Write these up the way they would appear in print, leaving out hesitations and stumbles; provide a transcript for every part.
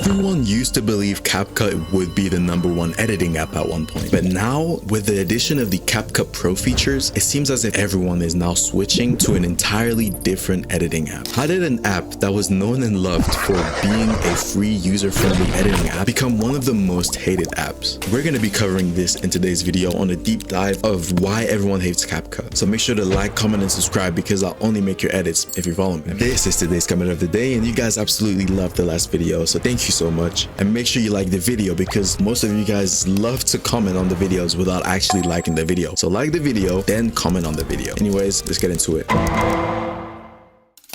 Everyone used to believe CapCut would be the #1 editing app at one point, but now with the addition of the CapCut Pro features, it seems as if everyone is now switching to an entirely different editing app. How did an app that was known and loved for being a free user-friendly editing app become one of the most hated apps? We're going to be covering this in today's video on a deep dive of why everyone hates CapCut. So make sure to like, comment, and subscribe because I'll only make your edits if you follow me. This is today's comment of the day, and you guys absolutely loved the last video, so thank you so much. And make sure you like the video because most of you guys love to comment on the videos without actually liking the video. So like the video, then comment on the video. Anyways, let's get into it.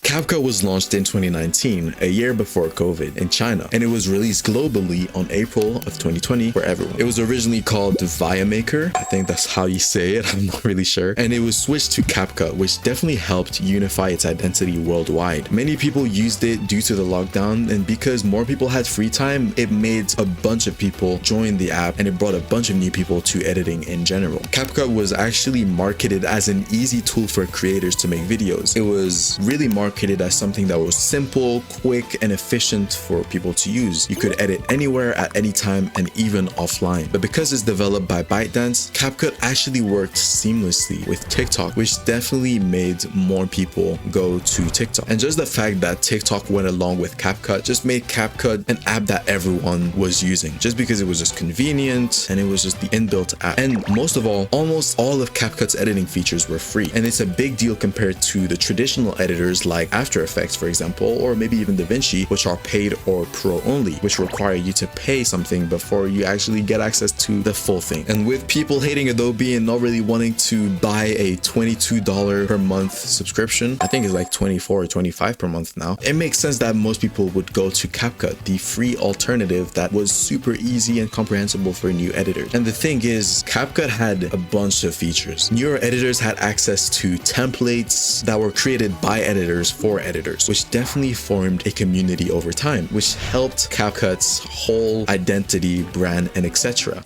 CapCut was launched in 2019, a year before COVID, in China, and it was released globally on April of 2020 for everyone. It was originally called ViaMaker, I think that's how you say it, I'm not really sure, and it was switched to CapCut, which definitely helped unify its identity worldwide. Many people used it due to the lockdown, and because more people had free time, it made a bunch of people join the app, and it brought a bunch of new people to editing in general. CapCut was actually marketed as an easy tool for creators to make videos. It was really marketed as something that was simple, quick, and efficient for people to use. You could edit anywhere at any time and even offline. But because it's developed by ByteDance, CapCut actually worked seamlessly with TikTok, which definitely made more people go to TikTok. And just the fact that TikTok went along with CapCut just made CapCut an app that everyone was using, just because it was just convenient and it was just the inbuilt app. And most of all, almost all of CapCut's editing features were free. And it's a big deal compared to the traditional editors like After Effects, for example, or maybe even DaVinci, which are paid or pro only, which require you to pay something before you actually get access to the full thing. And with people hating Adobe and not really wanting to buy a $22 per month subscription, I think it's like $24 or $25 per month now, it makes sense that most people would go to CapCut, the free alternative that was super easy and comprehensible for new editors. And the thing is, CapCut had a bunch of features. Newer editors had access to templates that were created by editors for editors, which definitely formed a community over time, which helped CapCut's whole identity, brand, and etc.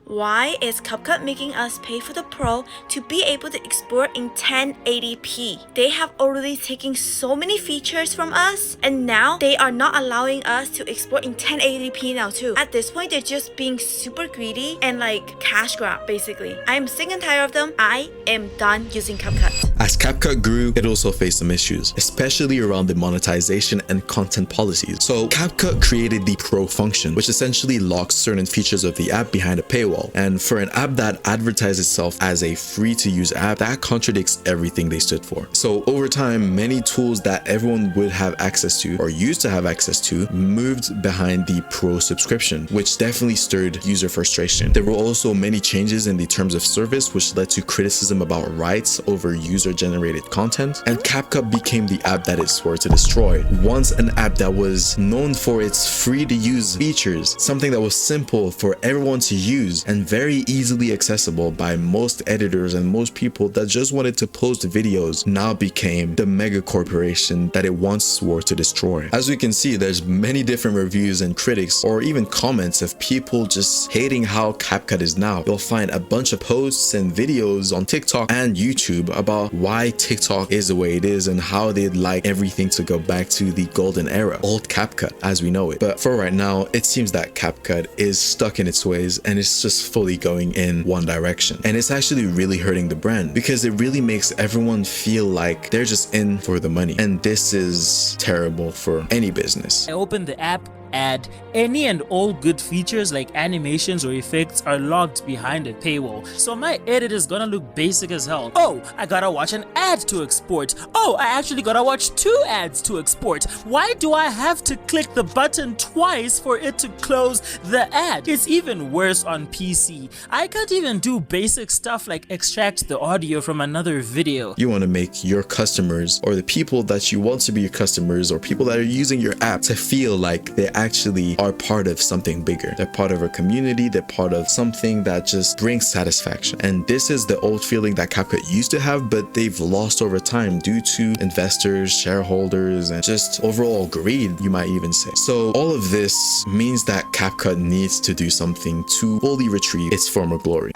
Why is CapCut making us pay for the Pro to be able to export in 1080p? They have already taken so many features from us, and now they are not allowing us to export in 1080p now too. At this point, they're just being super greedy and like cash grab basically. I am sick and tired of them. I am done using CapCut. As CapCut grew, it also faced some issues, especially around the monetization and content policies. So CapCut created the Pro function, which essentially locks certain features of the app behind a paywall. And for an app that advertised itself as a free-to-use app, that contradicts everything they stood for. So over time, many tools that everyone would have access to or used to have access to moved behind the Pro subscription, which definitely stirred user frustration. There were also many changes in the terms of service, which led to criticism about rights over user-generated content, and CapCut became the app that it swore to destroy. Once an app that was known for its free-to-use features, something that was simple for everyone to use, and very easily accessible by most editors and most people that just wanted to post videos, now became the mega corporation that it once swore to destroy. As we can see, there's many different reviews and critics or even comments of people just hating how CapCut is now. You'll find a bunch of posts and videos on TikTok and YouTube about why TikTok is the way it is and how they'd like everything to go back to the golden era, old CapCut as we know it. But for right now, it seems that CapCut is stuck in its ways and it's just fully going in one direction, and it's actually really hurting the brand because it really makes everyone feel like they're just in for the money, and this is terrible for any business. I opened the app, and any and all good features like animations or effects are locked behind a paywall, so my edit is gonna look basic as hell. Oh, I gotta watch an ad to export. Oh, I actually gotta watch 2 ads to export. Why do I have to click the button twice for it to close the ad? It's even worse on PC. I can't even do basic stuff like extract the audio from another video. You want to make your customers or the people that you want to be your customers or people that are using your app to feel like they actually are part of something bigger. They're part of a community, they're part of something that just brings satisfaction. And this is the old feeling that CapCut used to have, but they've lost over time due to investors, shareholders, and just overall greed, you might even say. So all of this means that CapCut needs to do something to fully retrieve its former glory.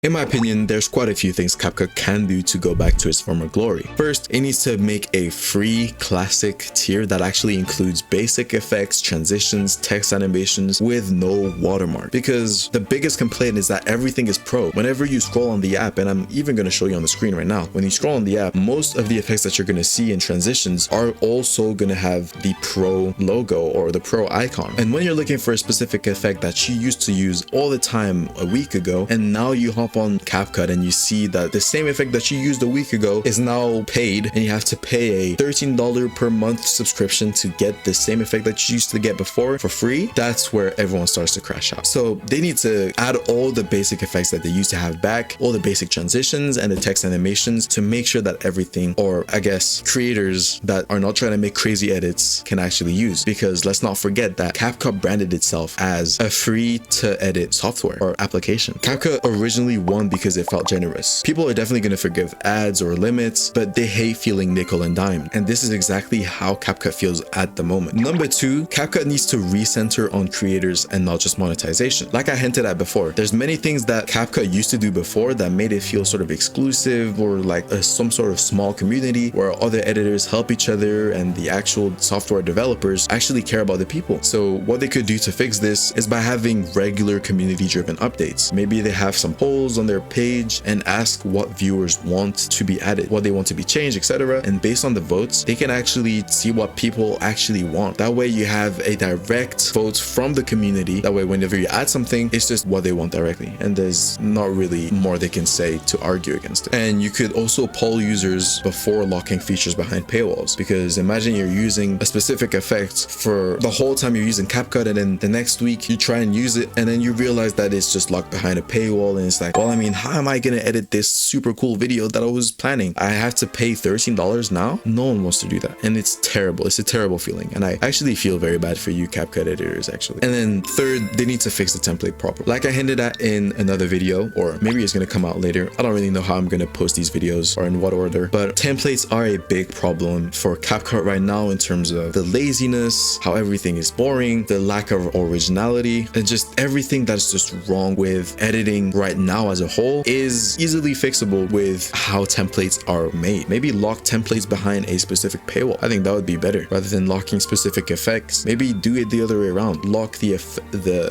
In my opinion, there's quite a few things CapCut can do to go back to its former glory. First, it needs to make a free classic tier that actually includes basic effects, transitions, text animations with no watermark. Because the biggest complaint is that everything is pro. Whenever you scroll on the app, and I'm even going to show you on the screen right now, when you scroll on the app, most of the effects that you're going to see in transitions are also going to have the pro logo or the pro icon. And when you're looking for a specific effect that you used to use all the time a week ago, and now you hop on CapCut and you see that the same effect that you used a week ago is now paid, and you have to pay a $13 per month subscription to get the same effect that you used to get before for free, that's where everyone starts to crash out. So they need to add all the basic effects that they used to have back, all the basic transitions and the text animations, to make sure that everything, or I guess creators that are not trying to make crazy edits, can actually use. Because let's not forget that CapCut branded itself as a free to edit software or application. CapCut originally won because it felt generous. People are definitely going to forgive ads or limits, but they hate feeling nickel and dime. And this is exactly how CapCut feels at the moment. Number two, CapCut needs to recenter on creators and not just monetization. Like I hinted at before, there's many things that CapCut used to do before that made it feel sort of exclusive, or like some sort of small community where other editors help each other and the actual software developers actually care about the people. So what they could do to fix this is by having regular community driven updates. Maybe they have some polls on their page and ask what viewers want to be added, what they want to be changed, etc. And based on the votes, they can actually see what people actually want. That way you have a direct vote from the community. That way whenever you add something, it's just what they want directly, and there's not really more they can say to argue against it. And you could also poll users before locking features behind paywalls, because imagine you're using a specific effect for the whole time you're using CapCut, and then the next week you try and use it and then you realize that it's just locked behind a paywall, and it's like, well, I mean, how am I gonna edit this super cool video that I was planning? I have to pay $13 now? No one wants to do that, and it's terrible. It's a terrible feeling, and I actually feel very bad for you CapCut editors actually. And then third, they need to fix the template properly. Like I hinted at in another video, or maybe it's gonna come out later. I don't really know how I'm gonna post these videos or in what order, but templates are a big problem for CapCut right now in terms of the laziness, how everything is boring, the lack of originality, and just everything that's just wrong with editing right now as a whole is easily fixable with how templates are made. Maybe lock templates behind a specific paywall. I think that would be better rather than locking specific effects. Maybe do it the other way around. Lock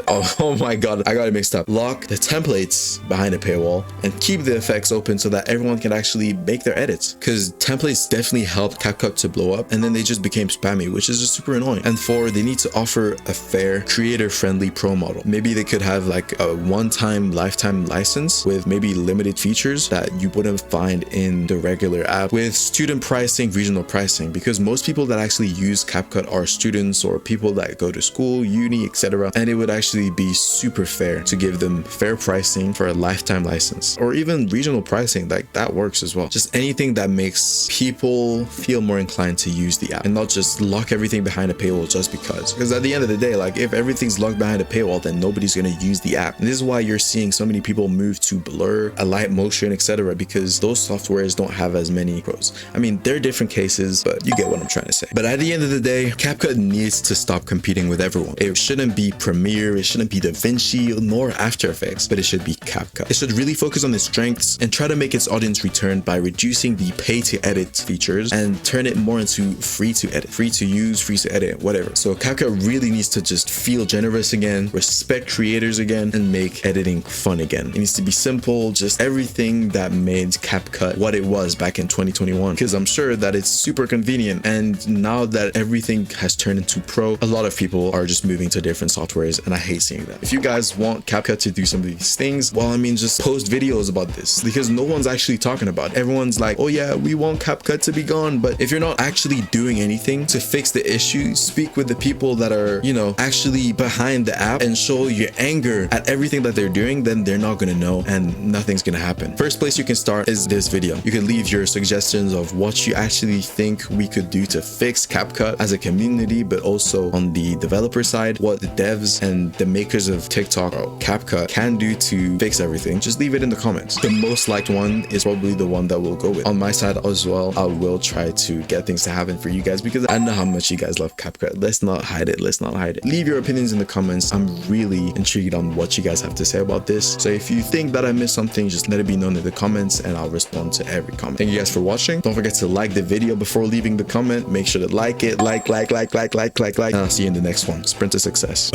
oh my god, I got it mixed up. Lock the templates behind a paywall and keep the effects open so that everyone can actually make their edits, because templates definitely helped CapCut to blow up, and then they just became spammy, which is just super annoying. And four, they need to offer a fair, creator-friendly pro model. Maybe they could have like a one-time lifetime license with maybe limited features that you wouldn't find in the regular app, with student pricing, regional pricing, because most people that actually use CapCut are students or people that go to school, uni, etc. And it would actually be super fair to give them fair pricing for a lifetime license, or even regional pricing. Like that works as well. Just anything that makes people feel more inclined to use the app and not just lock everything behind a paywall just because at the end of the day, like if everything's locked behind a paywall, then nobody's going to use the app. And this is why you're seeing so many people move to Blur, Alight Motion, etc., because those softwares don't have as many pros. I mean, they're different cases, but you get what I'm trying to say. But at the end of the day, CapCut needs to stop competing with everyone. It shouldn't be Premiere, it shouldn't be DaVinci, nor After Effects, but it should be CapCut. It should really focus on its strengths and try to make its audience return by reducing the pay to edit features and turn it more into free to edit, free to use, free to edit, whatever. So CapCut really needs to just feel generous again, respect creators again, and make editing fun again. It needs to be simple, just everything that made CapCut what it was back in 2021, because I'm sure that it's super convenient, and now that everything has turned into pro, a lot of people are just moving to different softwares, and I hate seeing that. If you guys want CapCut to do some of these things, well, I mean, just post videos about this, because no one's actually talking about it. Everyone's like, oh yeah, we want CapCut to be gone, but if you're not actually doing anything to fix the issue, speak with the people that are, you know, actually behind the app and show your anger at everything that they're doing, then they're not gonna know and nothing's gonna happen. First place you can start is this video. You can leave your suggestions of what you actually think we could do to fix CapCut as a community, but also on the developer side, what the devs and the makers of TikTok or CapCut can do to fix everything. Just leave it in the comments. The most liked one is probably the one that we'll go with. On my side as well, I will try to get things to happen for you guys, because I know how much you guys love CapCut. Let's not hide it. Leave your opinions in the comments. I'm really intrigued on what you guys have to say about this. So if you think think that I missed something, just let it be known in the comments and I'll respond to every comment. Thank you guys for watching. Don't forget to like the video before leaving the comment. Make sure to like it, like, and I'll see you in the next one. Sprint to success.